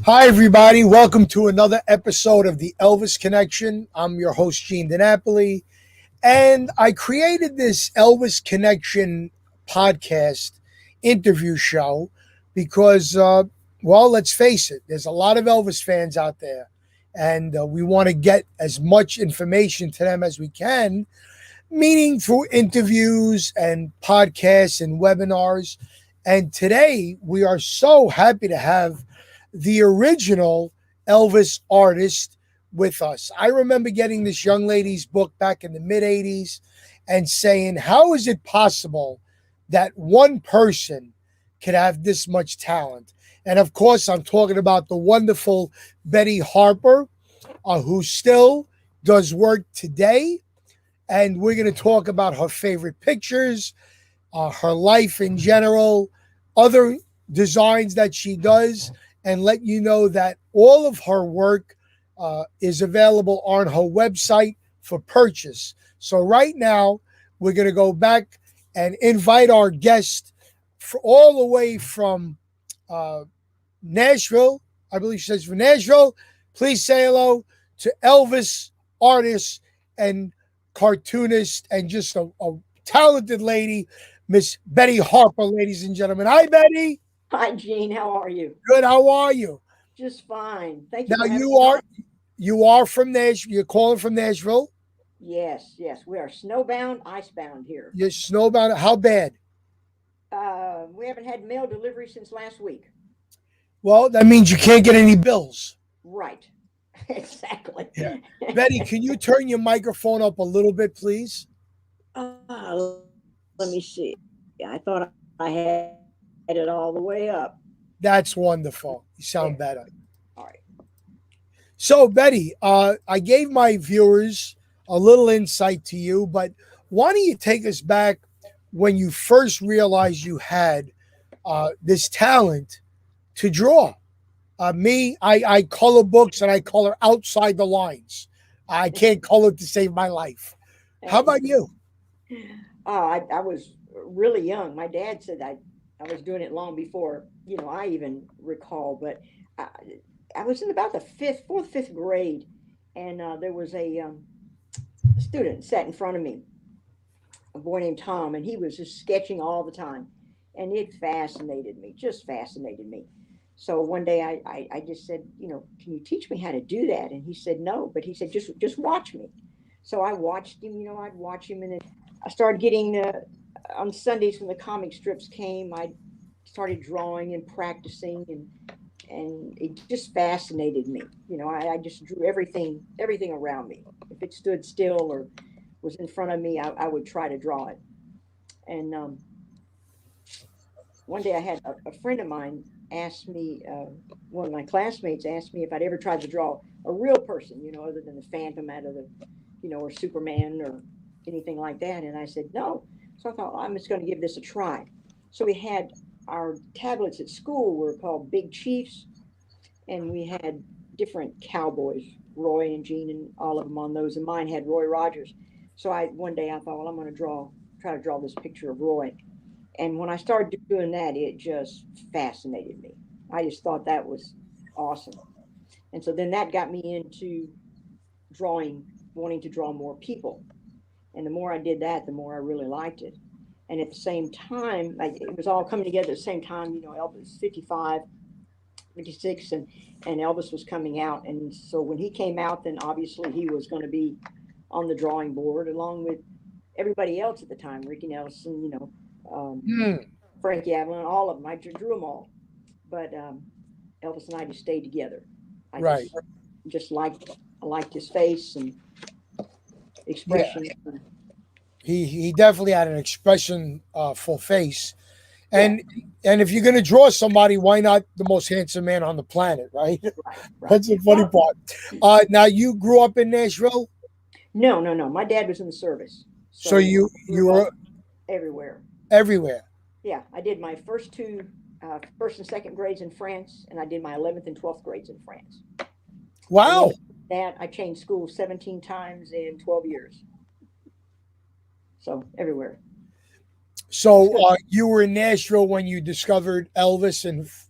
Hi, everybody. Welcome to another episode of the Elvis Connection. I'm your host, Gene DiNapoli, and I created this Elvis Connection podcast interview show because, well, let's face it, there's a lot of Elvis fans out there, and we want to get as much information to them as we can, meaning through interviews and podcasts and webinars. And today we are so happy to have the original Elvis artist with us. I remember getting this young lady's book back in the mid 80s and saying, how is it possible that one person could have this much talent? And of course, I'm talking about the wonderful Betty Harper, who still does work today. And we're going to talk about her favorite pictures, her life in general, other designs that she does, and let you know that all of her work is available on her website for purchase. So right now, we're going to go back and invite our guest for all the way from uh, Nashville. I believe she says from Nashville. Please say hello to Elvis artist and cartoonist and just a talented lady, Miss Betty Harper, ladies and gentlemen. Hi, Betty. Hi, Gene. How are you? Good. How are you? Just fine. Thank you Now for having you me are on. you are from Nashville. You're calling from Nashville. Yes, yes. We are snowbound, icebound here. You're snowbound. How bad? We haven't had mail delivery since last week. Well, that means you can't get any bills. Right. Exactly. Yeah. Betty, can you turn your microphone up a little bit, please? Let me see. I thought I had it all the way up. That's wonderful. You There. sound better. All right. So, Betty, I gave my viewers a little insight to you, but why don't you take us back when you first realized you had this talent to draw? I color books and I color outside the lines. I can't color to save my life. How about you? I was really young. My dad said I was doing it long before, I even recall, but I, I was in about the fourth, fifth grade, and there was a student sat in front of me, a boy named Tom, and he was just sketching all the time. And it fascinated me, just fascinated me. So one day I just said, can you teach me how to do that? And he said, no, but he said, just watch me. So I watched him, I'd watch him. And then I started getting, on Sundays when the comic strips came, I started drawing and practicing, and it just fascinated me. I just drew everything around me. If it stood still or was in front of me, I would try to draw it. And one day I had a friend of mine asked me, one of my classmates asked me if I'd ever tried to draw a real person, other than the Phantom out of the, or Superman or anything like that. And I said, no. So I thought, well, I'm just going to give this a try. So we had our tablets at school were called Big Chiefs, and we had different cowboys, Roy and Gene and all of them on those. And mine had Roy Rogers. So one day I thought, well, I'm going to try to draw this picture of Roy. And when I started doing that, it just fascinated me. I just thought that was awesome. And so then that got me into drawing, wanting to draw more people. And the more I did that, the more I really liked it. And at the same time, like, it was all coming together at the same time. Elvis 55, 56, and Elvis was coming out. And so when he came out, then obviously he was going to be on the drawing board along with everybody else at the time, Ricky Nelson, um, Hmm. Frankie Avalon, all of them. I drew them all, but Elvis and I just stayed together. I Right. just I liked his face and Yeah. expression. He definitely had an expression full face. Yeah, And if you're gonna draw somebody, why not the most handsome man on the planet, right? right, right. That's the funny Well, part. Now you grew up in Nashville, no, no, no. My dad was in the service, so so I you grew up were everywhere. everywhere. Yeah, I did my first two, first and second grades in France, and I did my 11th and 12th grades in France. And then Wow. that I changed schools 17 times in 12 years. So everywhere. It's So good. you were in Nashville when you discovered Elvis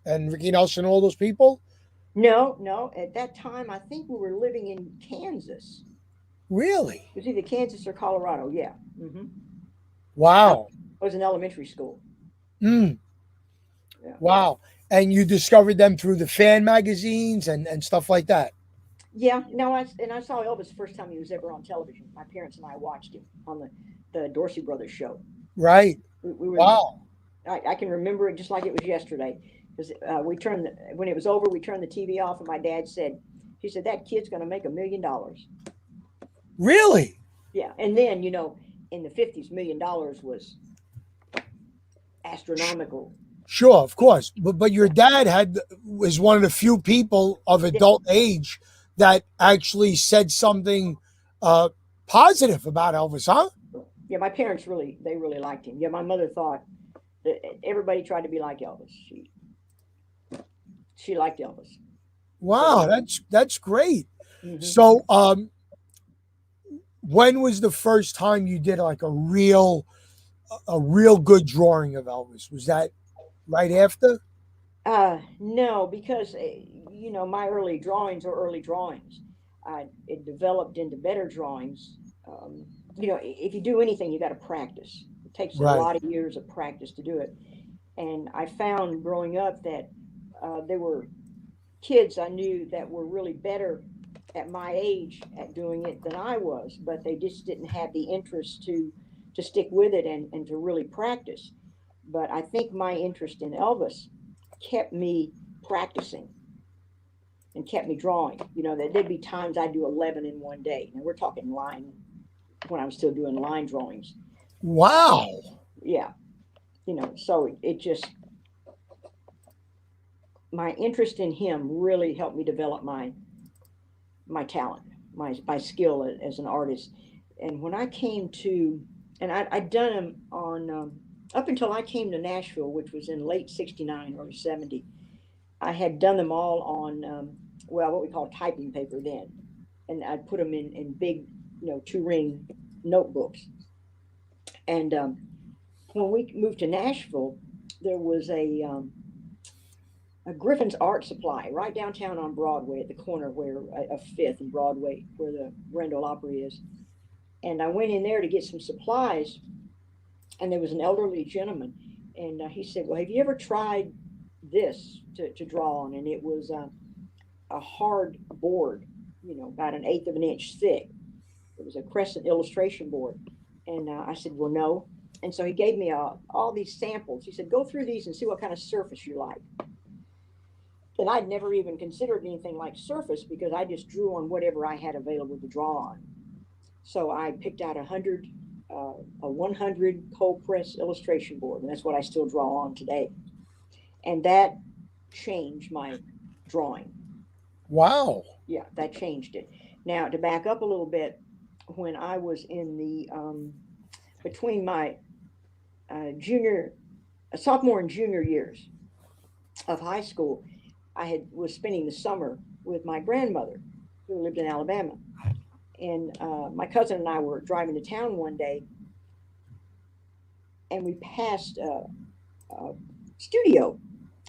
and Ricky Nelson, all those people. No, no. At that time, I think we were living in Kansas. Really? It was either Kansas or Colorado. Yeah. I Wow. was in elementary school. Mm, Yeah. wow. And you discovered them through the fan magazines and stuff like that, Yeah. No, I saw Elvis the first time he was ever on television. My parents and I watched him on the Dorsey Brothers show. right? We were. Wow. I can remember it just like it was yesterday. Because when it was over, we turned the TV off, and my dad said, he said that kid's going to make $1 million. Really? Yeah. And then in the 50s, $1 million was astronomical. Sure, of course. But your dad had was one of the few people of Yeah. adult age that actually said something uh, positive about Elvis, huh? Yeah, my parents really liked him. Yeah, my mother thought that everybody tried to be like Elvis. She liked Elvis. So, Wow, that's great. hmm So, when was the first time you did like a real good drawing of Elvis? Was that right after? no, because my early drawings are early drawings. It developed into better drawings. Um, if you do anything, you got to practice. It takes a Right, lot of years of practice to do it. And I found growing up that there were kids I knew that were really better at my age at doing it than I was, but they just didn't have the interest to stick with it and to really practice. But I think my interest in Elvis kept me practicing and kept me drawing. There'd be times I'd do 11 in one day. And we're talking line when I was still doing line drawings. wow, Yeah, so it just my interest in him really helped me develop my talent, my skill as an artist. And when I came to, and I'd done them on up until I came to Nashville, which was in late '69, early '70. I had done them all on what we call typing paper then, and I'd put them in big, 2-ring notebooks. And when we moved to Nashville, there was a Griffin's Art Supply right downtown on Broadway at the corner where of Fifth and Broadway, where the Grand Ole Opry is. And I went in there to get some supplies, and there was an elderly gentleman, and he said, "Well, have you ever tried this to draw on?" And it was a hard board, about an eighth of an inch thick. It was a crescent illustration board, and I said, "Well, no." And so he gave me all these samples. He said, "Go through these and see what kind of surface you like." And I'd never even considered anything like surface because I just drew on whatever I had available to draw on. So I picked out a 100 cold press illustration board, and that's what I still draw on today. And that changed my drawing. wow. Yeah, that changed it. Now to back up a little bit, when I was in the between my junior, sophomore and junior years of high school, I had was spending the summer with my grandmother, who lived in Alabama, and my cousin and I were driving to town one day, and we passed a studio,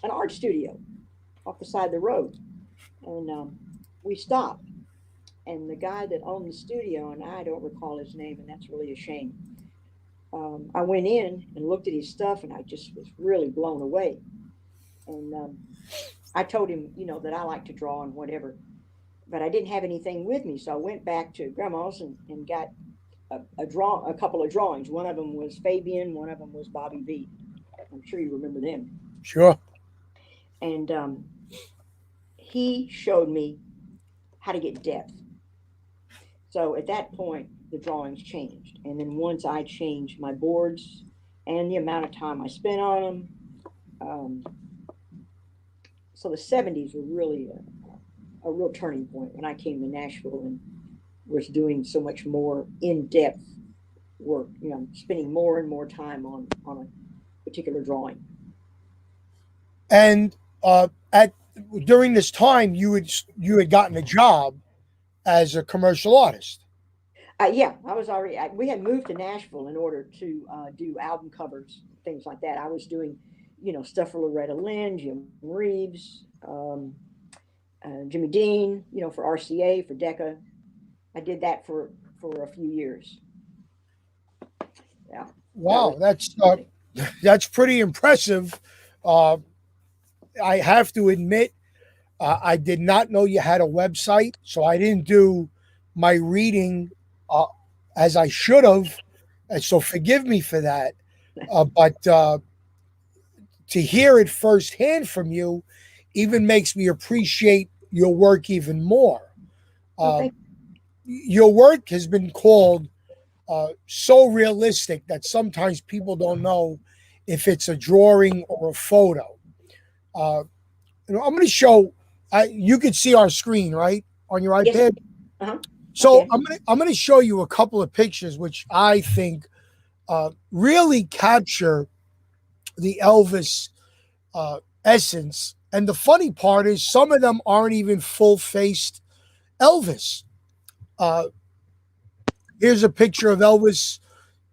an art studio, off the side of the road, and we stopped. And the guy that owned the studio, and I don't recall his name, and that's really a shame. I went in and looked at his stuff, and I just was really blown away. And I told him, that I like to draw and whatever, but I didn't have anything with me, so I went back to grandma's and got a couple of drawings. One of them was Fabian, one of them was Bobby V. I'm sure you remember them. Sure. And he showed me how to get depth. So at that point, the drawings changed. And then once I changed my boards and the amount of time I spent on them, um, so the '70s were really a real turning point when I came to Nashville and was doing so much more in depth work, spending more and more time on a particular drawing. And at during this time, you had gotten a job as a commercial artist. Yeah, I was already. We had moved to Nashville in order to do album covers, things like that. I was doing, stuff for Loretta Lynn, Jim Reeves, Jimmy Dean, for RCA, for Decca. I did that for a few years. Yeah, that was Wow, that's pretty impressive. Uh, I have to admit, I did not know you had a website, so I didn't do my reading uh, as I should have. And so forgive me for that. But to hear it firsthand from you even makes me appreciate your work even more. well, Uh, thank your work has been called so realistic that sometimes people don't know if it's a drawing or a photo. Uh, I'm going to show. You can see our screen, right, on your Yes. iPad. Uh-huh. So Okay. I'm gonna show you a couple of pictures which I think really capture the Elvis essence. And the funny part is, some of them aren't even full faced Elvis. Uh, Here's a picture of Elvis,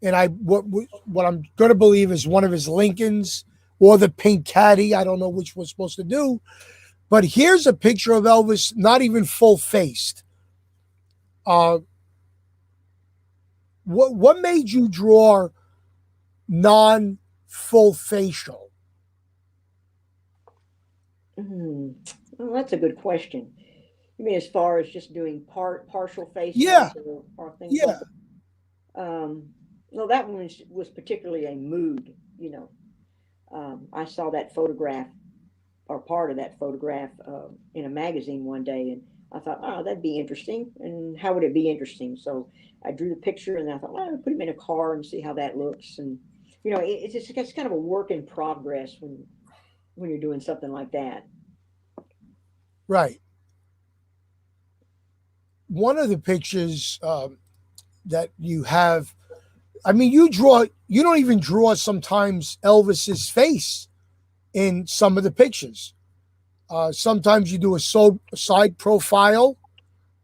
and what I'm going to believe is one of his Lincolns or the pink caddy. I don't know which we're supposed to do, but here's a picture of Elvis, not even full faced. Uh, what made you draw non full facial? Hmm. Well, that's a good question. You mean as far as just doing partial Yeah, faces or things like yeah, that? No, that one was particularly a mood. I saw that photograph or part of that photograph in a magazine one day, and I thought, oh, that'd be interesting. And how would it be interesting? So I drew the picture, and I thought, well, I'll put him in a car and see how that looks. And it's kind of a work in progress when you're doing something like that. right. One of the pictures that you have, I mean, you don't even draw sometimes Elvis's face in some of the pictures. Sometimes you do a side profile,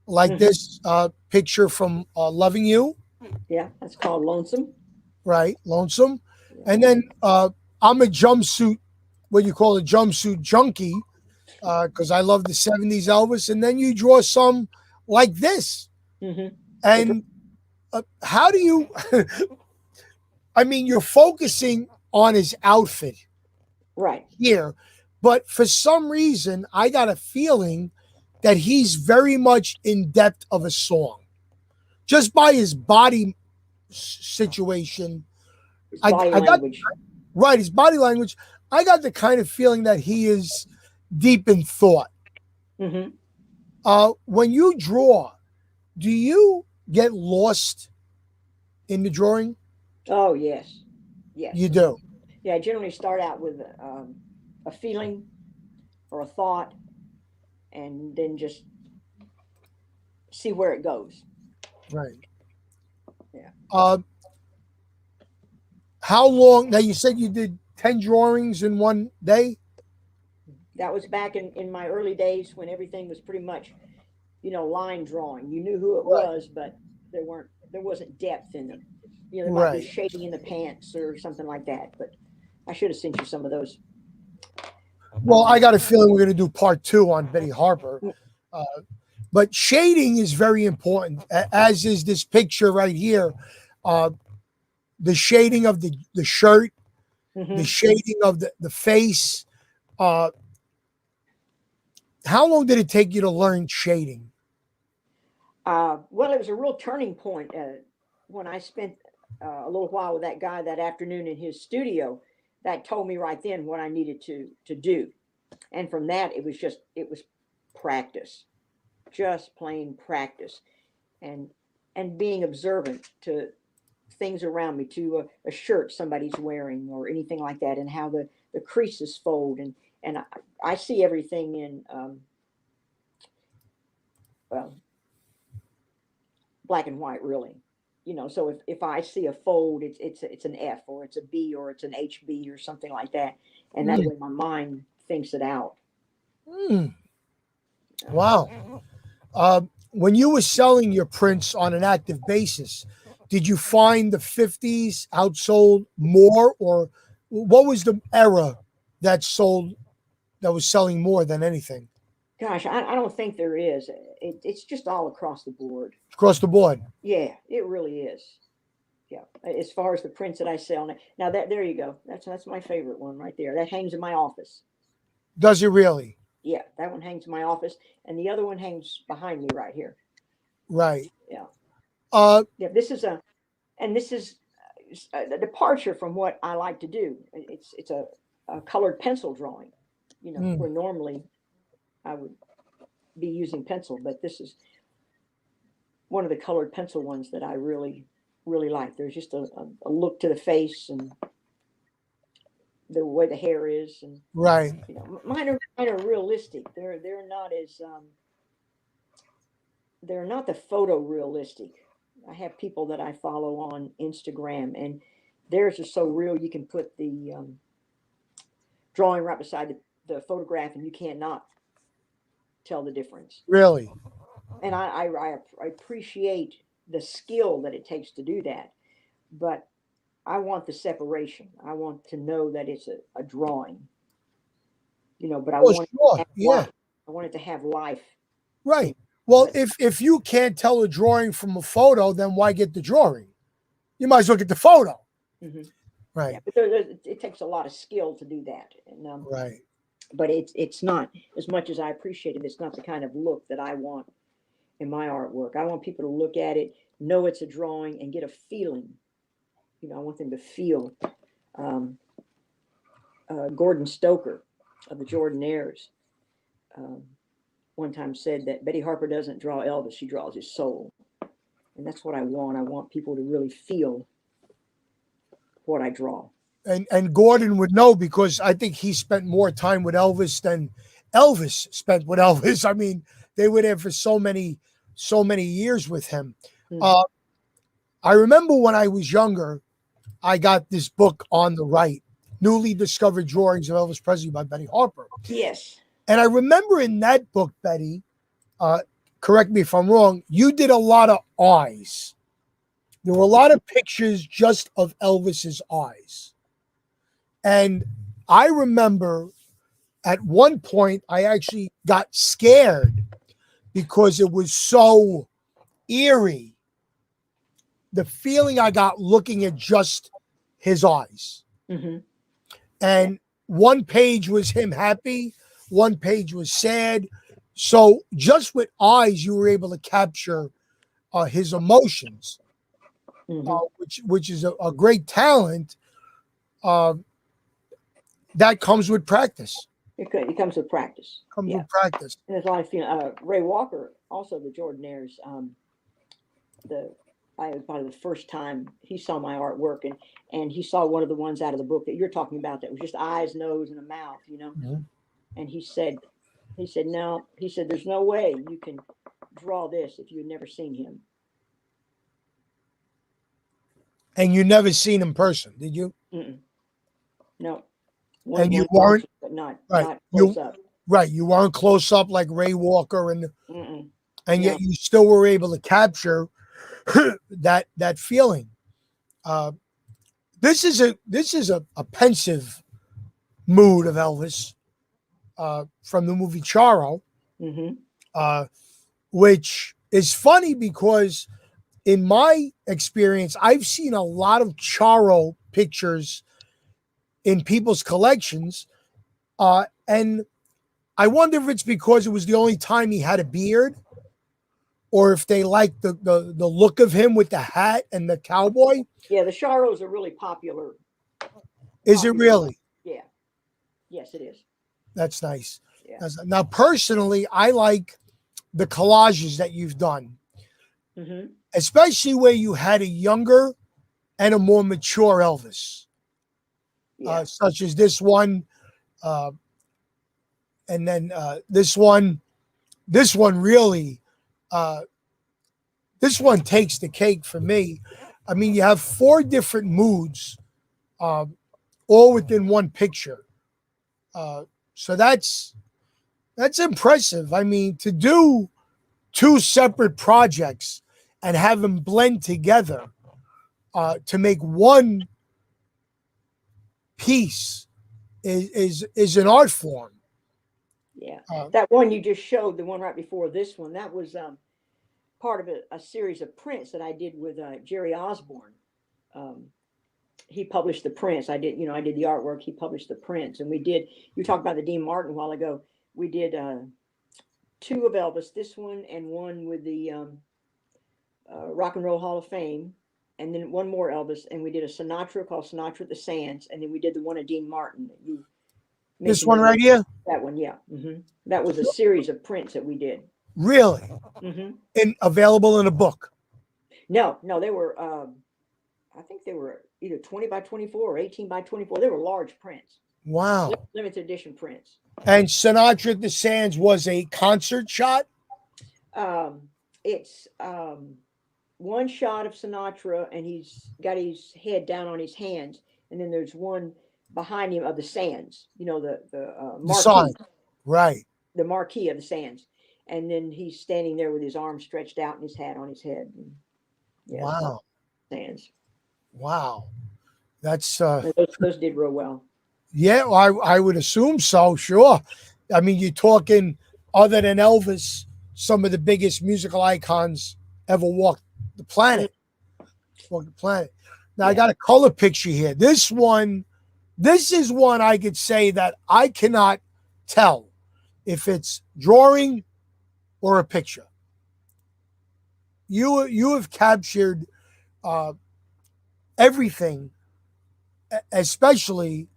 like Hmm. this picture from Loving You, Yeah, that's called lonesome. right? Lonesome. Yeah. And then I'm a jumpsuit, what you call a jumpsuit junkie, because I love the 70s Elvis. And then you draw some like this. Hmm. And how do you, I mean, you're focusing on his outfit Right. here, but for some reason, I got a feeling that he's very much in depth of a song just by his body situation. It's body I got language. right his body language. I got the kind of feeling that he is deep in thought. Hmm. When you draw, do you get lost in the drawing? Oh, yes. Yes. You do, Yeah, I generally start out with a feeling or a thought and then just see where it goes. right? Yeah. Uh, how long? Now you said you did 10 drawings in one day. That was back in my early days when everything was pretty much, line drawing. You knew who it Right, was, but there wasn't depth in them. There might be right. shading in the pants or something like that, but I should have sent you some of those. Well, I Um, got a feeling we're going to do part two on Betty Harper. Uh, but shading is very important, as is this picture right here. Uh, the shading of the shirt, the mhm. shading of the face. Uh, how long did it take you to learn shading? Well, it was a real turning point when I spent a little while with that guy that afternoon in his studio. That told me right then what I needed to do, and from that it was practice, just plain practice, and being observant to things around me, to a shirt somebody's wearing or anything like that, and how the creases fold, and I see everything in well, black and white, really. So if I see a fold, it's an F or it's a B or it's an HB or something like that, and that Mm, way my mind thinks it out. mm, wow. When you were selling your prints on an active basis, did you find the 50s outsold more, or what was the era that was selling more than anything? Gosh, I don't think there is. It's just all across the board. across the board? Yeah, it really is. Yeah, as far as the prints that I sell now, that there you go. That's my favorite one right there. That hangs in my office. Does it really? Yeah, that one hangs in my office, and the other one hangs behind me right here. Right. Yeah, Uh, yeah. This is a departure from what I like to do. It's a colored pencil drawing. mm, Where normally I would be using pencil, but this is one of the colored pencil ones that I really really like. There's just a look to the face and the way the hair is, and right. mine are realistic. They're not as they're not the photorealistic. I have people that I follow on Instagram, and theirs are so real. You can put the drawing right beside the photograph, and you cannot tell the difference. Really. And I appreciate the skill that it takes to do that, but I want the separation. I want to know that it's a drawing, but I Oh, want it to sure. have Yeah. life. I want it to have life. Right. In Well, but if you can't tell a drawing from a photo, then why get the drawing? You might as well get the photo. hmm Right. yeah, but it takes a lot of skill to do that, and Right. but it's not as much as I appreciate it. It's not the kind of look that I want in my artwork. I want people to look at it, know it's a drawing, and get a feeling. I want them to feel. Um, Gordon Stoker of the Jordanaires um, one time said that Betty Harper doesn't draw Elvis; she draws his soul, and that's what I want. I want people to really feel what I draw. And Gordon would know because I think he spent more time with Elvis than Elvis spent with Elvis. I mean, they were there for so many years with him. hmm Uh, I remember when I was younger, I got this book on the right, Newly Discovered Drawings of Elvis Presley by Betty Harper. Yes. And I remember in that book, Betty, uh, correct me if I'm wrong, you did a lot of eyes. There were a lot of pictures just of Elvis's eyes. And I remember at one point, I actually got scared because it was so eerie. The feeling I got looking at just his eyes. hmm Yeah. And one page was him happy, one page was sad. So just with eyes, you were able to capture his emotions, hmm which is a great talent uh, that comes with practice. It comes with practice. Comes Yeah, with practice. and there's a lot of feeling. Ray Walker, also the Jordanaires. The I was probably the first time he saw my artwork, and he saw one of the ones out of the book that you're talking about that was just eyes, nose, and a mouth. Mhm. And he said no, he said there's no way you can draw this if you had never seen him. And you never seen him in person, did you? Mm-mm. No, And you one weren't portrait, but not right. not You close up. right. You weren't close up like Ray Walker, Mm-mm. and No, yet you still were able to capture that feeling. Uh, this is a pensive mood of Elvis from the movie Charo, hmm uh, which is funny because in my experience, I've seen a lot of Charo pictures in people's collections, and I wonder if it's because it was the only time he had a beard, or if they liked the look of him with the hat and the cowboy. yeah, the Charos are really popular. Is it One. really? Yeah, yes, it is. That's nice. Yeah. Now, personally, I like the collages that you've done, hmm especially where you had a younger and a more mature Elvis, Yeah. such as this one, uh, and then this one. This one really, uh, this one takes the cake for me. I mean, you have four different moods, um, all within one picture. So that's impressive. I mean, to do two separate projects and have them blend together to make one piece is an art form. Yeah. Uh, That one you just showed, the one right before this one, that was part of a series of prints that I did with Jerry Osborne. Um, he published the prints. I did the artwork. He published the prints, and we did. You talked about the Dean Martin a while ago. We did two of Elvis, this one and one with the Rock and Roll Hall of Fame, and then one more Elvis, and we did a Sinatra called Sinatra at the Sands, and then we did the one of Dean Martin that you this mentioned one earlier. right here, That one, yeah. That was a series of prints that we did. really, hmm and available in a book. No, no, they were. I think they were either 20 by 24 or 18 by 24. They were large prints, Wow. limited edition prints. And Sinatra at the Sands was a concert shot. Um, it's one shot of Sinatra, and he's got his head down on his hands, and then there's one behind him of the Sands. You know, the The sign, marquee, right? the marquee of the Sands, and then he's standing there with his arms stretched out and his hat on his head. And, yeah, it's called Wow, Sands. wow. That's And those did real well. yeah. I would assume so. Sure. I mean, you're talking other than Elvis, some of the biggest musical icons ever walked the planet. Walked the planet. Now I Yeah. got a color picture here. This is one I could say that I cannot tell if it's drawing or a picture. You have captured uh, everything, especially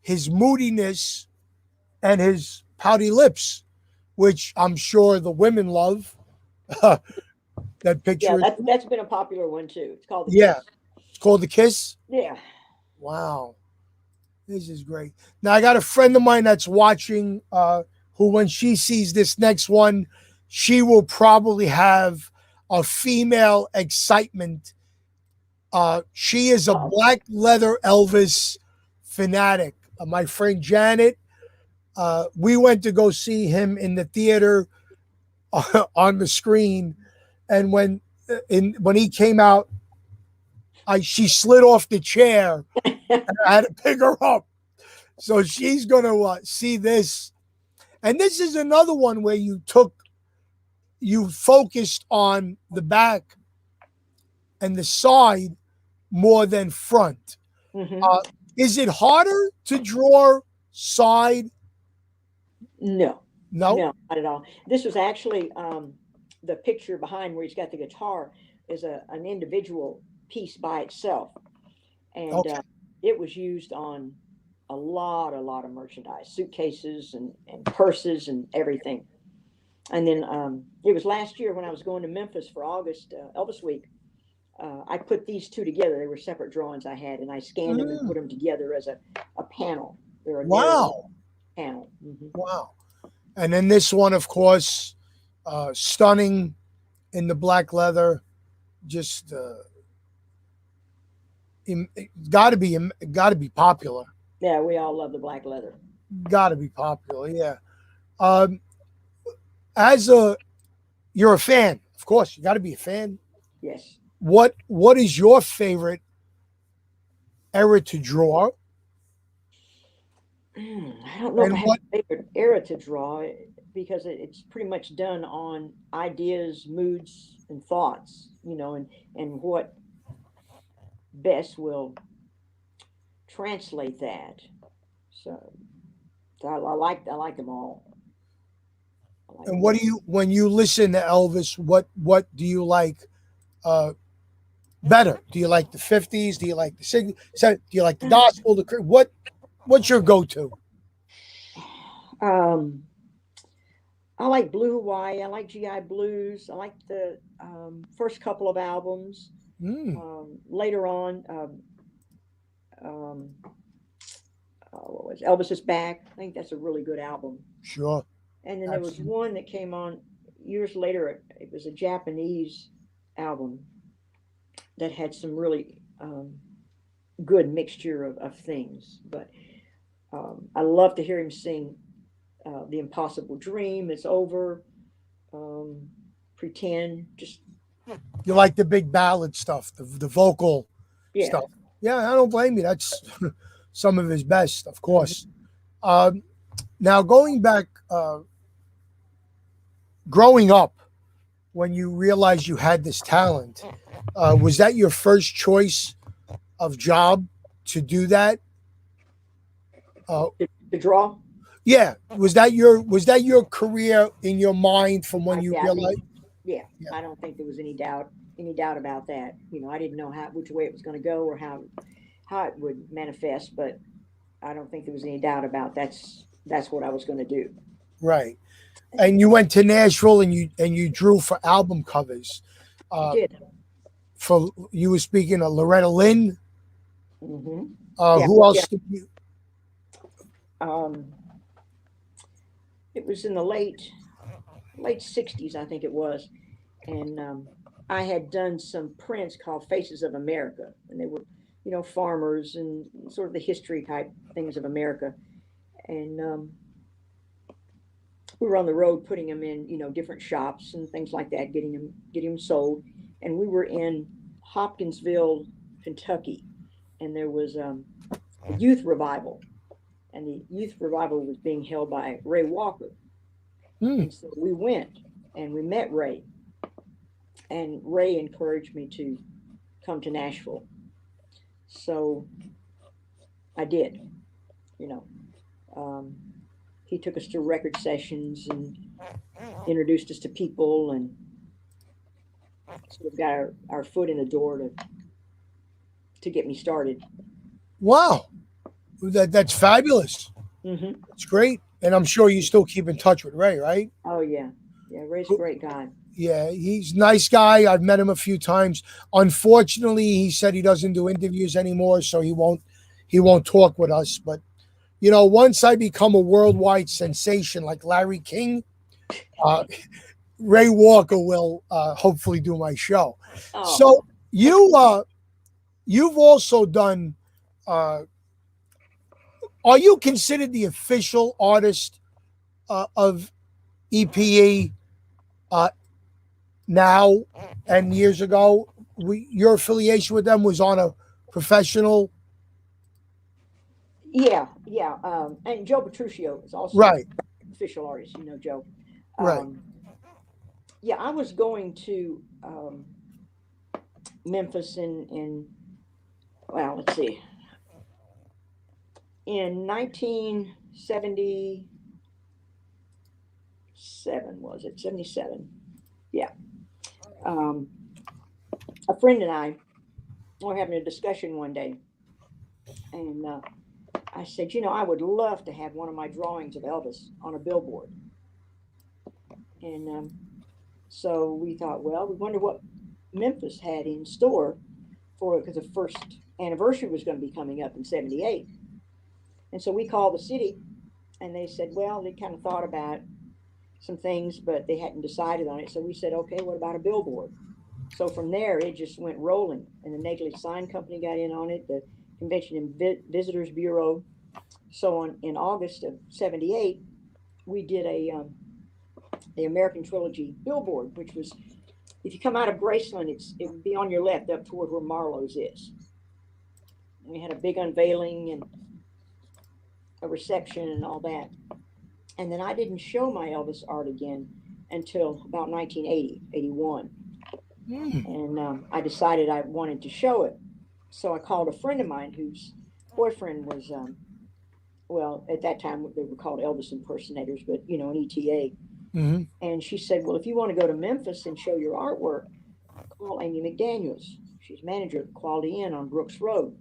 his moodiness and his pouty lips, which I'm sure the women love. That Yeah, picture, that's been a popular one too. It's called the yeah, Kiss. it's called The Kiss. Yeah. Wow, this is great. Now I got a friend of mine that's watching, who when she sees this next one, she will probably have a female excitement. She is a Oh. black leather Elvis fanatic. My friend Janet, we went to go see him in the theater on the screen, and when he came out, she slid off the chair, and I had to pick her up. So she's gonna see this, and this is another one where you focused on the back and the side more than front. hmm Uh, is it harder to draw side? No, No. no, not at all. This was actually the picture behind where he's got the guitar is an individual piece by itself, and Okay. it was used on a lot of merchandise, suitcases and purses and everything. And then it was last year when I was going to Memphis for August Elvis Week. I put these two together. They were separate drawings I had, and I scanned them and put Mm, them together as a panel. They're a narrative wow. panel. Wow. And then this one, of course, stunning in the black leather. Just got to be popular. Yeah, we all love the black leather. Got to be popular. Yeah. Um, as a You're a fan, of course. You got to be a fan. Yes. What is your favorite era to draw, I don't know if I and have what? a favorite era to draw because it's pretty much done on ideas, moods, and thoughts, and what best will translate that. So, I like them all. I like And them what all. do you when you listen to Elvis? What do you like uh, better? Do you like the 50s? Do you like the 60s? Do you like the gospel? What's your go to? Um, I like Blue Hawaii. I like GI Blues. I like the first couple of albums. Mm, Later on, um, what was Elvis is Back? I think that's a really good album. sure, And then there was absolutely. one that came on years later. It was a Japanese album that had some really good mixture of things. But I love to hear him sing "The Impossible Dream." It's over. Um, Pretend. Just You like the big ballad stuff, the vocal yeah. stuff. Yeah, I don't blame you. That's some of his best, of Mhm. course. Um, Now going back. growing up, when you realized you had this talent, was that your first choice of job to do that? Uh, The draw. yeah, was that your career in your mind from when you Yeah, I think, realized? yeah, Yeah, I don't think there was any doubt about that. I didn't know which way it was going to go or how it would manifest, but I don't think there was any doubt about that's what I was going to do. right. And And you went to Nashville and you drew for album covers. I Uh, did. for you were speaking of Loretta Lynn. Hmm. Yeah, Who yeah. else did you? Um, it was in the late '60s, I think it was, and I had done some prints called Faces of America, and they were, farmers and sort of the history type things of America, and we were on the road putting them in, different shops and things like that, getting them sold, and we were in Hopkinsville, Kentucky, and there was a youth revival, and the youth revival was being held by Ray Walker, Hmm. and so we went and we met Ray, and Ray encouraged me to come to Nashville. So I did, you know. Um, he took us to record sessions and introduced us to people and sort of got our foot in the door to get me started. Wow, that's fabulous. Hmm. It's great, and I'm sure you still keep in touch with Ray, right? Oh, yeah. Yeah, Ray's a great guy. Yeah, he's a nice guy. I've met him a few times. Unfortunately, he said he doesn't do interviews anymore, so he won't talk with us. But once I become a worldwide sensation like Larry King, uh, Ray Walker will hopefully do my show. So Oh, you've also done. Uh, are you considered the official artist of EPE uh, now and years ago? Your affiliation with them was on a professional, yeah, yeah. And Joe Petruccio is also right? official artist, Joe. Right. Um, yeah, I was going to Memphis well, let's see, in 1977, was it? 77. Yeah. Um, a friend and I were having a discussion one day, and I said, I would love to have one of my drawings of Elvis on a billboard. And so we thought, well, we wonder what Memphis had in store for it because the first anniversary was going to be coming up in '78. And so we called the city and they said, well, they kind of thought about some things, but they hadn't decided on it. So we said, okay, what about a billboard? So from there, it just went rolling. And the Negative Sign Company got in on it, the Convention and Visitors Bureau. So in August of '78, we did the American Trilogy billboard, which was, if you come out of Graceland, it would be on your left up toward where Marlowe's is. And we had a big unveiling and a reception and all that. And then I didn't show my Elvis art again until about 1980, 81. Mm. And I decided I wanted to show it. So I called a friend of mine whose boyfriend was, well, at that time they were called Elvis impersonators, but, an ETA. Hmm. And she said, well, if you want to go to Memphis and show your artwork, call Amy McDaniels. She's manager at the Quality Inn on Brooks Road.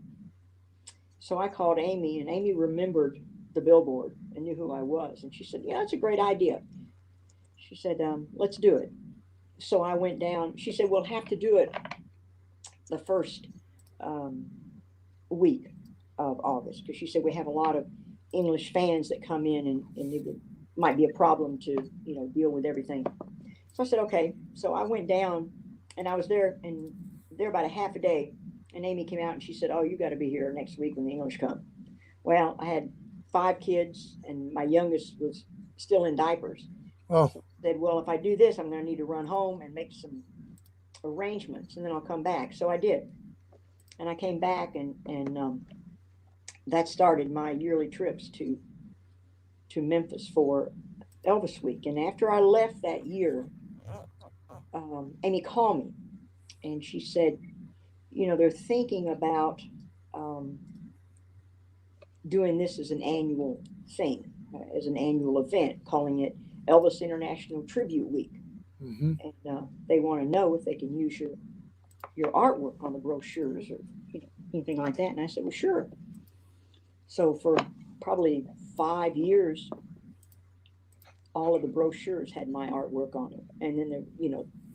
So I called Amy, and Amy remembered the billboard and knew who I was. And she said, yeah, that's a great idea. She said, let's do it. So I went down. She said, we'll have to do it the first um, week of August because she said we have a lot of English fans that come in and it might be a problem to, deal with everything. So I said, okay. So I went down and I was there about a half a day. And Amy came out and she said, oh, you got to be here next week when the English come. Well, I had 5 kids and my youngest was still in diapers. Oh, So I said, well, if I do this, I'm going to need to run home and make some arrangements and then I'll come back. So I did. And I came back and that started my yearly trips to Memphis for Elvis Week. And after I left that year, Amy called me and she said, they're thinking about um, doing this as an annual thing, as an annual event, calling it Elvis International Tribute Week. Hmm. And they want to know if they can use your artwork on the brochures or anything like that. And I said, well, sure. So for probably 5 years, all of the brochures had my artwork on it, and then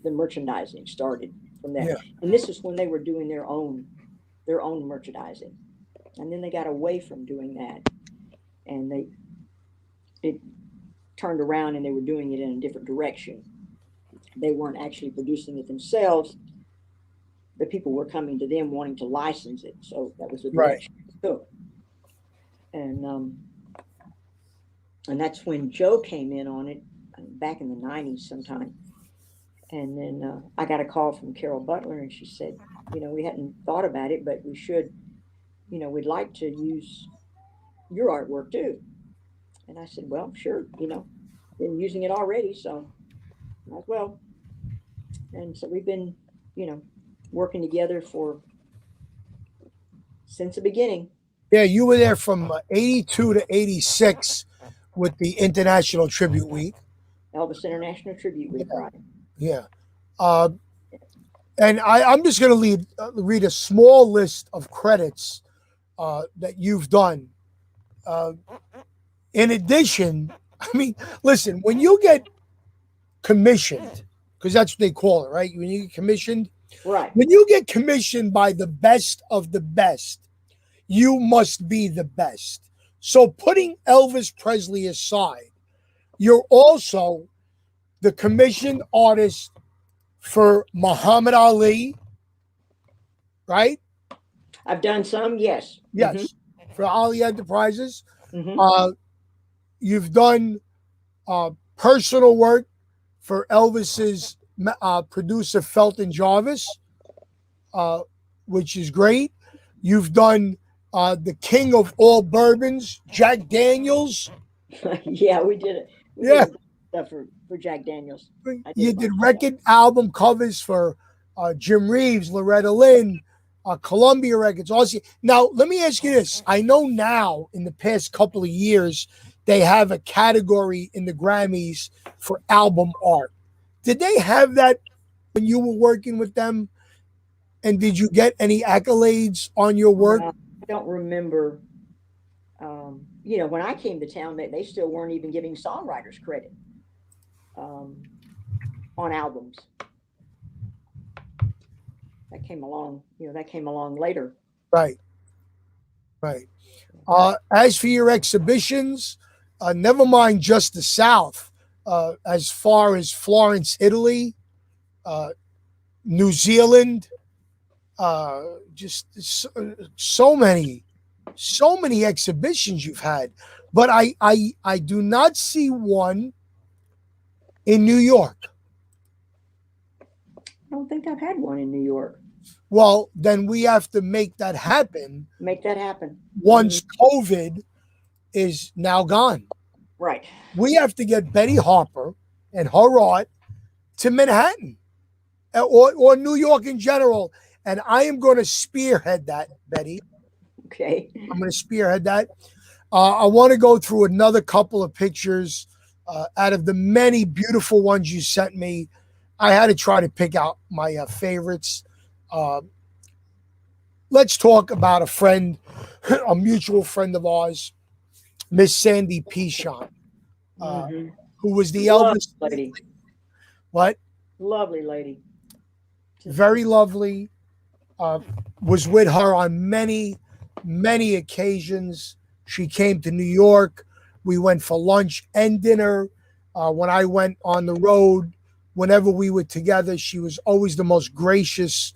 the merchandising started from that. Yeah. And this is when they were doing their own merchandising, and then they got away from doing that, and it turned around and they were doing it in a different direction. They weren't actually producing it themselves. The people were coming to them wanting to license it, so that was the Right. direction it took. And and that's when Joe came in on it back in the '90s sometime. And then I got a call from Carol Butler, and she said, we hadn't thought about it, but we should, we'd like to use your artwork too. And I said, well, sure, been using it already, so as well. And so we've been, you know, working together for since the beginning. Yeah, you were there from 82 to 86 with the International Tribute Week. Elvis International Tribute Week, right? Yeah. Uh, and I'm just going to read a small list of credits that you've done. Uh, in addition, I mean, listen, when you get commissioned, because that's what they call it, right? When you get commissioned, Right. when you get commissioned by the best of the best, you must be the best. So putting Elvis Presley aside, you're also the commissioned artist for Muhammad Ali, right? I've done some, yes. Mm-hmm. Yes, for Ali Enterprises. Mm-hmm. Uh, you've done personal work for Elvis's producer Felton Jarvis, uh, which is great. You've done the king of all bourbons, Jack Daniels. Yeah, we did it. We Yeah, did stuff for Jack Daniels. I did a you did bunch of stuff. record album covers for Jim Reeves, Loretta Lynn, Columbia Records. Also, now let me ask you this: I know now in the past couple of years they have a category in the Grammys for album art. Did they have that when you were working with them? And did you get any accolades on your work? No, I don't remember. When I came to town, they still weren't even giving songwriters credit um, on albums. That came along. That came along later. Right, right. As for your exhibitions, never mind just the South. As far as Florence, Italy, uh, New Zealand, just so many exhibitions you've had. But I do not see one in New York. I don't think I've had one in New York. Well, then we have to make that happen Make that happen. once COVID is now gone. Right. We have to get Betty Harper and her art to Manhattan or New York in general. And I am going to spearhead that, Betty. Okay. I'm going to spearhead that. I want to go through another couple of pictures out of the many beautiful ones you sent me. I had to try to pick out my favorites. Let's talk about a friend, a mutual friend of ours, Miss Sandy Pichon, who was the Lovely Elvis lady. What? Lovely lady. Very lovely. Was with her on many, many occasions. She came to New York. We went for lunch and dinner. When I went on the road, whenever we were together, she was always the most gracious.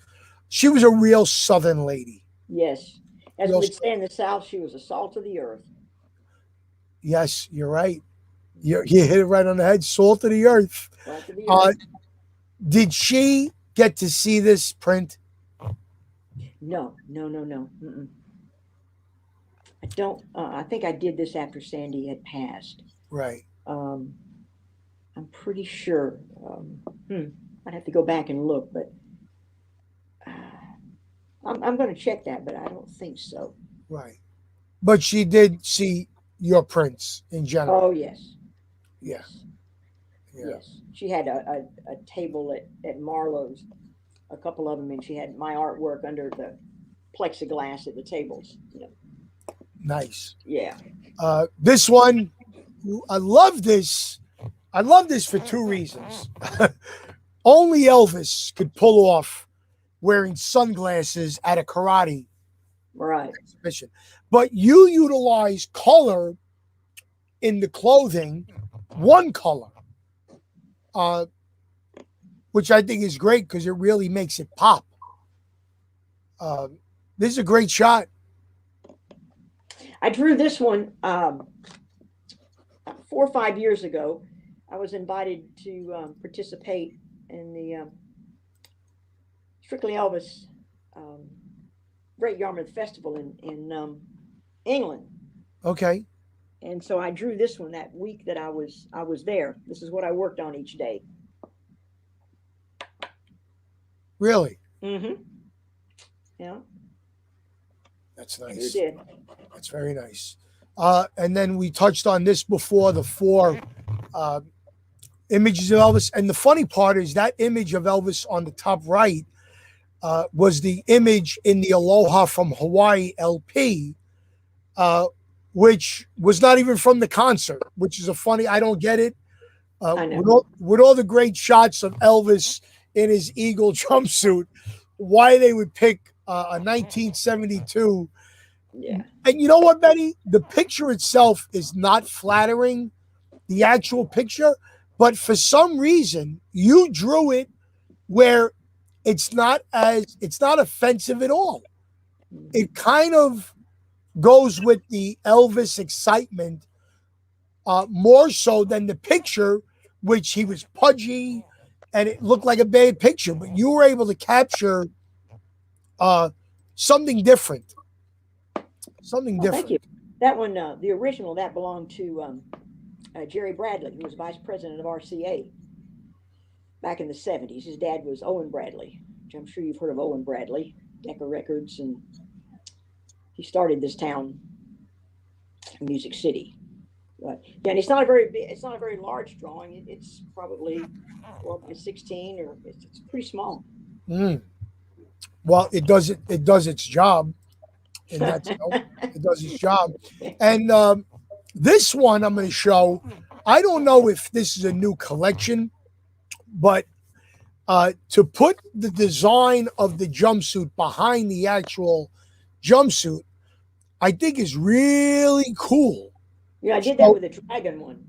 She was a real Southern lady. Yes. As Real, we'd say in the South, she was a salt of the earth. yes, you're right. You hit it right on the head. Salt of the earth. Salt of the earth. Did she get to see this print? No. Mm-mm. I don't. I think I did this after Sandy had passed. Right. I'm pretty sure. I'd have to go back and look, but I'm going to check that, but I don't think so. Right. But she did see your prints in general. Oh, yes. Yeah. Yes. Yeah. Yes. She had a table at Marlowe's, a couple of them, and she had my artwork under the plexiglass at the tables. Nice. Yeah. This one, I love this. I love this for two reasons. Only Elvis could pull off wearing sunglasses at a karate Right. exhibition. But you utilize color in the clothing, one color, uh, which I think is great because it really makes it pop. Uh, this is a great shot. I drew this one 4 or 5 years ago. I was invited to participate in the Strictly Elvis um, Great Yarmouth Festival in England, Okay. and so I drew this one that week that I was there. This is what I worked on each day. Really? Mm-hmm. Yeah, That's sure nice. did. That's very nice. And then we touched on this before, the four uh, images of Elvis. And the funny part is that image of Elvis on the top right was the image in the Aloha from Hawaii LP, uh, which was not even from the concert, which is a funny, I don't get it. I know. With all the great shots of Elvis in his eagle jumpsuit, why they would pick a 1972. Yeah. And you know what, Betty? The picture itself is not flattering, the actual picture, but for some reason you drew it where it's not offensive at all. It kind of goes with the Elvis excitement more so than the picture, which he was pudgy and it looked like a bad picture. But you were able to capture uh, something different. Something Oh, thank you. different. That one, the original, that belonged to Jerry Bradley, who was vice president of RCA back in the 70s. His dad was Owen Bradley, which I'm sure you've heard of Owen Bradley, Decca Records, and he started this town, Music City. But yeah, and it's not a very large drawing. It's probably 12 by 16, or it's pretty small. Mm. Well, it does its job, and that's it does its job. And this one I'm going to show. I don't know if this is a new collection, but to put the design of the jumpsuit behind the actual jumpsuit, I think is really cool. Yeah, I did that So with a dragon one.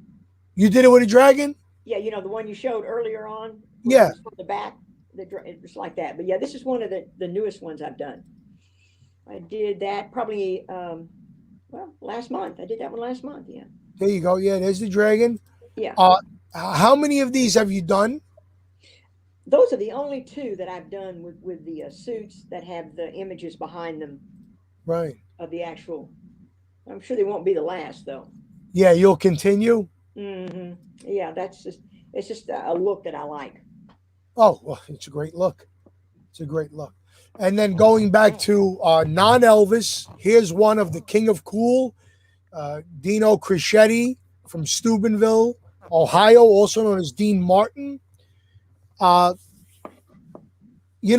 you did it with a dragon? Yeah, the one you showed earlier on, where it Yeah. was from the back. It was like that. But yeah, this is one of the newest ones I've done. I did that probably last month. I did that one last month. Yeah. There you go. Yeah, there's the dragon. Yeah. How many of these have you done? Those are the only two that I've done with the suits that have the images behind them Right. of the actual. I'm sure they won't be the last though. Yeah, you'll continue. Hmm. Yeah, it's just a look that I like. Oh, well, it's a great look. It's a great look. And then going back to non Elvis, here's one of the King of Cool, Dino Crescetti from Steubenville, Ohio, also known as Dean Martin. Uh, he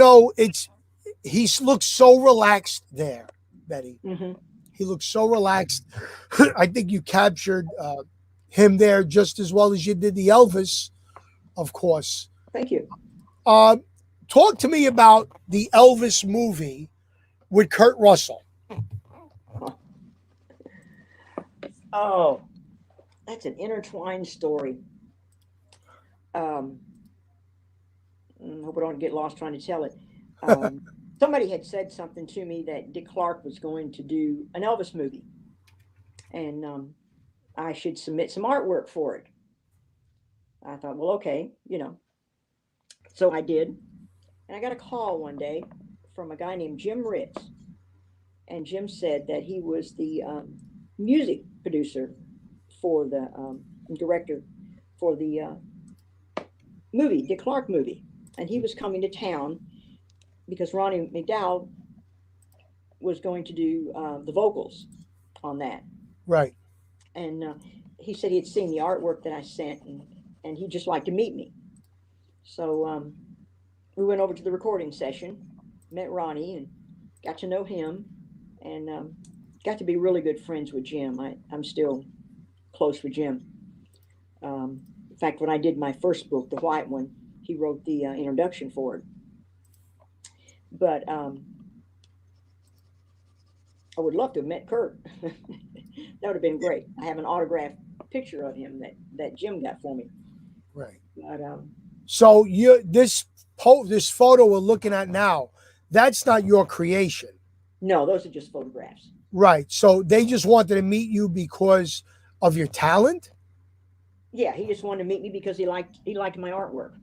looks so relaxed there, Betty. Hmm. He looks so relaxed. I think you captured him there just as well as you did the Elvis, of course. Thank you. Uh, Talk to me about the Elvis movie with Kurt Russell. Oh, that's an intertwined story. Um, hope I don't get lost trying to tell it. Somebody had said something to me that Dick Clark was going to do an Elvis movie, and I should submit some artwork for it. I thought, well, okay. So I did, and I got a call one day from a guy named Jim Ritz, and Jim said that he was the music producer for the director for the movie, Dick Clark movie, and he was coming to town because Ronnie McDowell was going to do the vocals on that, Right. and he said he had seen the artwork that I sent, and he'd just like to meet me. So we went over to the recording session, met Ronnie, and got to know him, and got to be really good friends with Jim. I'm still close with Jim. In fact, when I did my first book, the white one, he wrote the introduction for it. But I would love to have met Kurt. That would have been great. I have an autographed picture of him that Jim got for me. Right. But So this photo we're looking at now, that's not your creation. no, those are just photographs. Right. So they just wanted to meet you because of your talent? Yeah, he just wanted to meet me because he liked my artwork.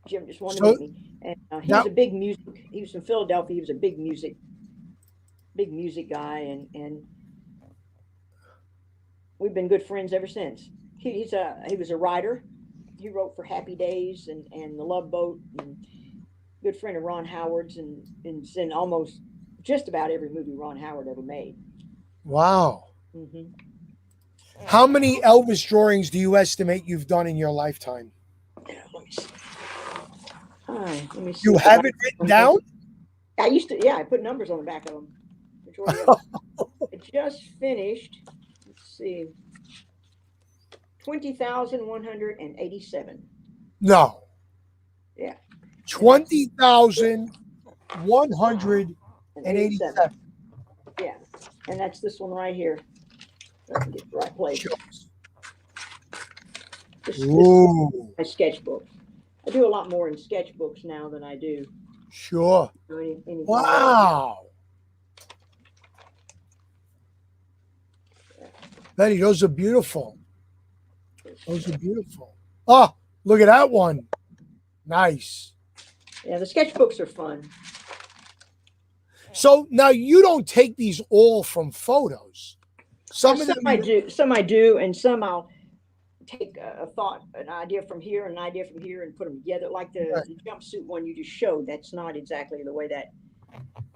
Jim just wanted So to meet me, and he that was a big music. He was from Philadelphia. He was a big music guy, and we've been good friends ever since. He was a writer. He wrote for Happy Days and The Love Boat, and good friend of Ron Howard's, and in almost just about every movie Ron Howard ever made. wow. Hmm. How many Elvis drawings do you estimate you've done in your lifetime? Yeah, let me see. Hi, let me see. You have it written down? I used to, yeah, I put numbers on the back of them. Majority of them. I just finished, let's see, 20,187. No. Yeah. 20,187. Yeah. And that's this one right here. If I can get the right place. This is Ooh. my sketchbook. I do a lot more in sketchbooks now than I do Sure. anything else. Wow. Betty, those are beautiful. Those are beautiful. Oh, look at that one. Nice. Yeah, the sketchbooks are fun. So now you don't take these all from photos. Some of them I do, and some I'll take a thought, an idea from here, an idea from here, and put them together. Like the jumpsuit one you just showed, that's not exactly the way that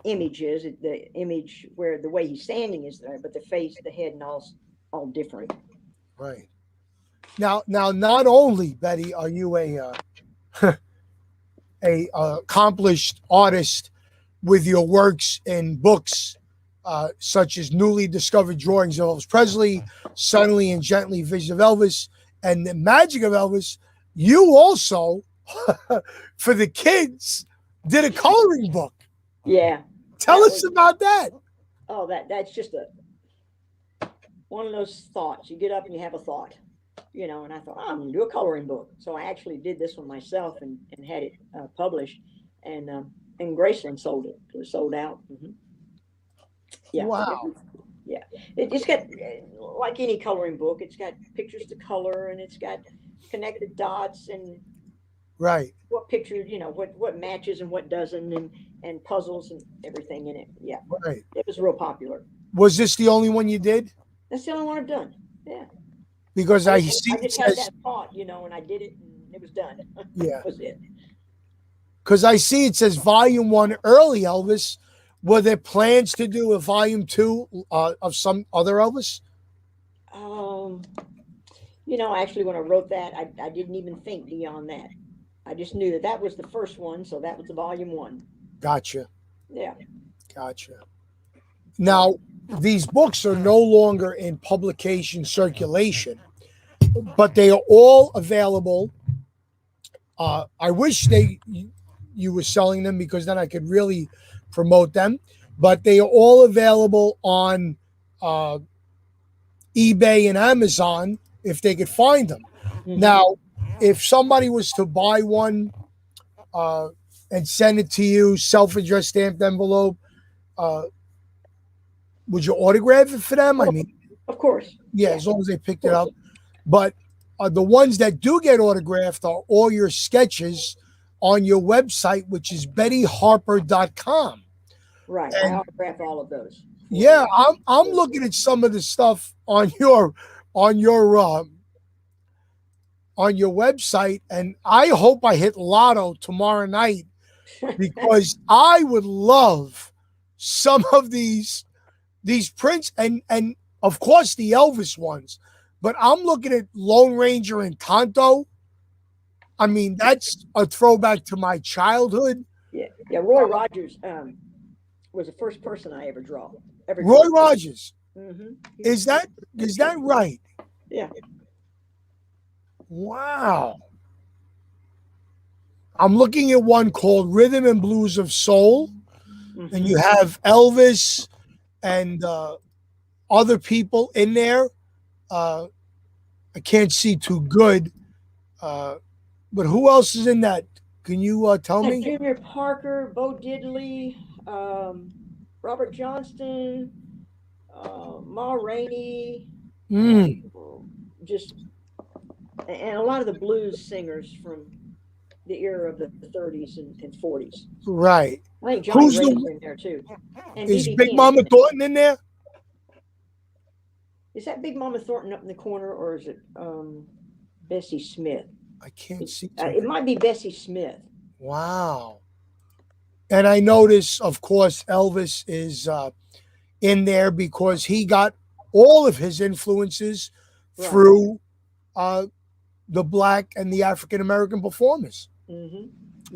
image is. The image where the way he's standing is there, but the face, the head, and all different. Right. Now, not only Betty, are you a accomplished artist with your works in books such as Newly Discovered Drawings of Elvis Presley, Suddenly and Gently Vision of Elvis, and The Magic of Elvis, you also, for the kids, did a coloring book. Yeah. Tell us about that. Oh, that's just one of those thoughts. You get up and you have a thought, and I thought, oh, I'm going to do a coloring book. So I actually did this one myself and had it published, and Graceland sold it. It was sold out. Mm-hmm. Yeah. Wow. Yeah. It's got, like any coloring book, it's got pictures to color, and it's got connected dots and right. What picture, what matches and what doesn't, and puzzles and everything in it. Yeah. Right. It was real popular. Was this the only one you did? That's the only one I've done. Yeah. Because I see I just had that thought, and I did it, and it was done. Yeah. That was it. Because I see it says Volume 1 early Elvis. Were there plans to do a Volume 2 of some other Elvis? Actually, when I wrote that, I didn't even think beyond that. I just knew that was the first one, so that was the Volume 1. Gotcha. Yeah. Gotcha. Now, these books are no longer in publication circulation, but they are all available. I wish you were selling them because then I could really promote them. But they are all available on eBay and Amazon if they could find them. Mm-hmm. Now, if somebody was to buy one and send it to you, self-addressed stamped envelope, would you autograph it for them? I mean, of course. Yeah, as long as they picked it up. But the ones that do get autographed are all your sketches on your website, which is bettyharper.com. Right. And I autograph all of those. Yeah, I'm looking at some of the stuff on your on your website, and I hope I hit lotto tomorrow night because I would love some of these prints and of course the Elvis ones. But I'm looking at Lone Ranger and Tonto. I mean, that's a throwback to my childhood. Yeah. Roy Rogers was the first person I ever draw. Roy Rogers. Mm-hmm. Is that right? Yeah. Wow. I'm looking at one called Rhythm and Blues of Soul, and you have Elvis and other people in there. I can't see too good, but who else is in that? Can you tell me? Junior Parker, Bo Diddley, Robert Johnston, Ma Rainey, Mm, just and a lot of the blues singers from the era of the 30s and 40s. right. I think Johnny Who's Ray's the, in there too. And is B.B. Big King. Mama Thornton in there? Is that Big Mama Thornton up in the corner, or is it Bessie Smith? I can't see. It might be Bessie Smith. Wow. And I notice, of course, Elvis is in there because he got all of his influences through the Black and the African American performers. Mm-hmm.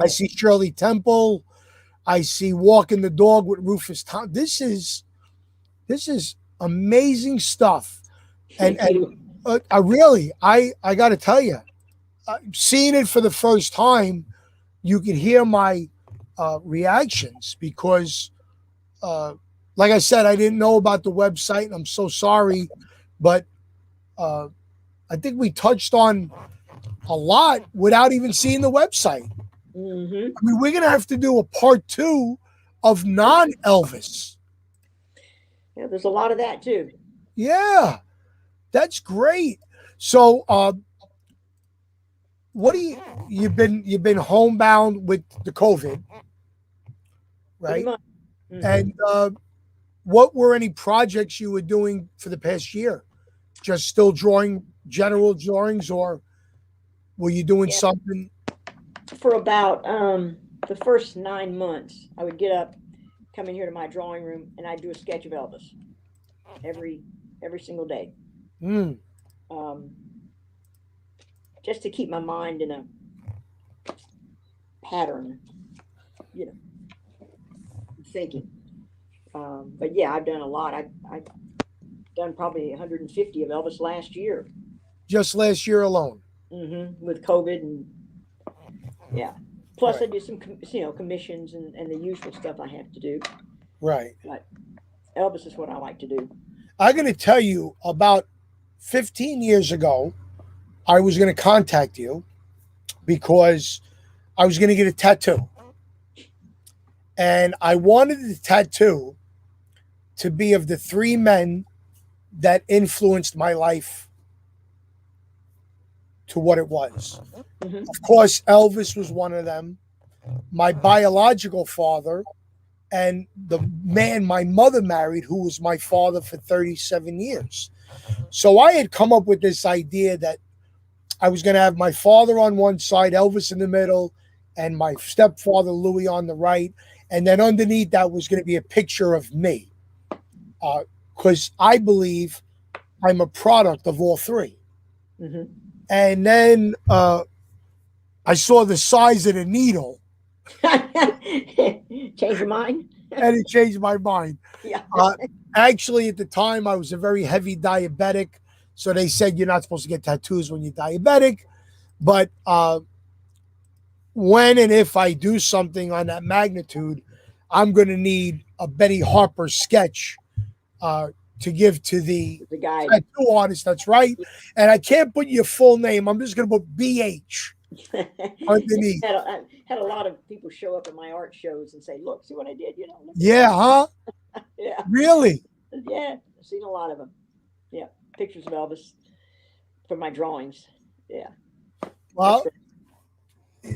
I see Shirley Temple. I see Walking the Dog with Rufus Thompson. This is amazing stuff. And I got to tell you, seeing it for the first time, you can hear my reactions because, like I said, I didn't know about the website, and I'm so sorry, but I think we touched on a lot without even seeing the website. Mm-hmm. I mean, we're going to have to do a part 2 of non-Elvis. Yeah, there's a lot of that too. Yeah, that's great. So, what do you've been homebound with the COVID, right? Mm-hmm. And what were any projects you were doing for the past year? Just still drawing general drawings, or were you doing something? For about the first 9 months, I would get up, come in here to my drawing room, and I'd do a sketch of Elvis every single day. Just to keep my mind in a pattern, thinking. But yeah, I've done a lot. I've done probably 150 of Elvis last year. Just last year alone. Mm-hmm. With COVID and yeah. Plus, I do some commissions and the usual stuff I have to do. Right. But Elvis is what I like to do. I'm going to tell you, about 15 years ago, I was going to contact you because I was going to get a tattoo. And I wanted the tattoo to be of the 3 men that influenced my life to what it was. Mm-hmm. Of course, Elvis was one of them. My biological father and the man my mother married, who was my father for 37 years. So I had come up with this idea that I was going to have my father on one side, Elvis in the middle, and my stepfather, Louis, on the right. And then underneath that was going to be a picture of me. Because I believe I'm a product of all 3. Mm-hmm. And then I saw the size of the needle. Change your mind? And it changed my mind. Yeah. Actually, at the time, I was a very heavy diabetic. So they said you're not supposed to get tattoos when you're diabetic. But when and if I do something on that magnitude, I'm going to need a Betty Harper sketch to give to the guy, tattoo artist. That's right. And I can't put your full name. I'm just going to put BH underneath. Had a lot of people show up at my art shows and say, "Look, see what I did?" Yeah, huh? Yeah. Really? Yeah, I've seen a lot of them. Yeah, pictures of Elvis from my drawings. Yeah. Well,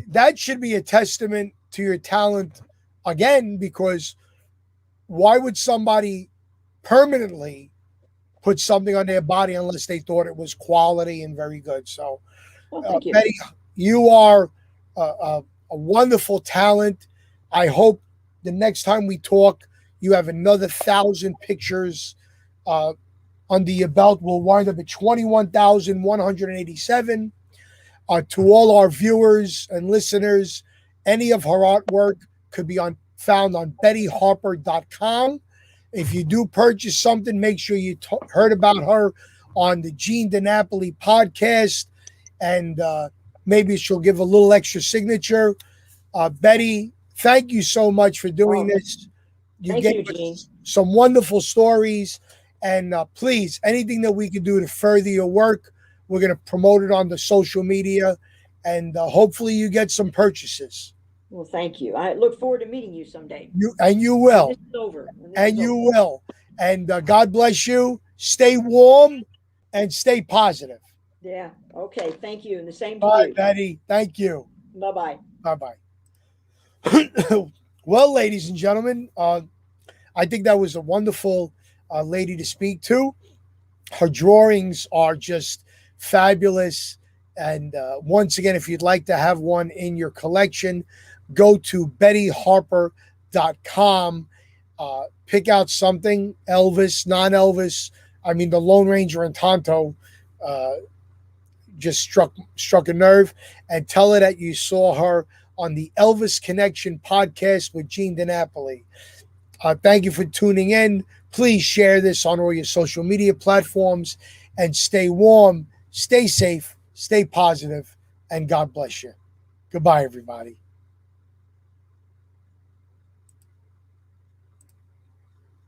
that should be a testament to your talent again, because why would somebody permanently put something on their body unless they thought it was quality and very good? So Oh, thank you. Betty, you are a wonderful talent. I hope the next time we talk, you have another 1,000 pictures uh, under your belt. We'll wind up at 21,187. To all our viewers and listeners, any of her artwork could be found on bettyharper.com. If you do purchase something, make sure you heard about her on the Gene DiNapoli podcast, and maybe she'll give a little extra signature. Betty, thank you so much for doing Oh, this. You thank gave you, Gene. us some wonderful stories, and please, anything that we can do to further your work, we're going to promote it on the social media, and hopefully you get some purchases. Well, thank you. I look forward to meeting you someday. You When will, this is over. When this and is you over. will, and God bless you. Stay warm and stay positive. Yeah. Okay. Thank you. And the same to Bye, you. Betty. Thank you. Bye bye. Bye bye. Well, ladies and gentlemen, I think that was a wonderful lady to speak to. Her drawings are just fabulous. And once again, if you'd like to have one in your collection, go to bettyharper.com. Pick out something, Elvis, non Elvis. I mean, the Lone Ranger and Tonto uh, just struck a nerve, and tell her that you saw her on the Elvis Connection podcast with Gene DiNapoli. Thank you for tuning in. Please share this on all your social media platforms, and stay warm, stay safe, stay positive, and God bless you. Goodbye, everybody.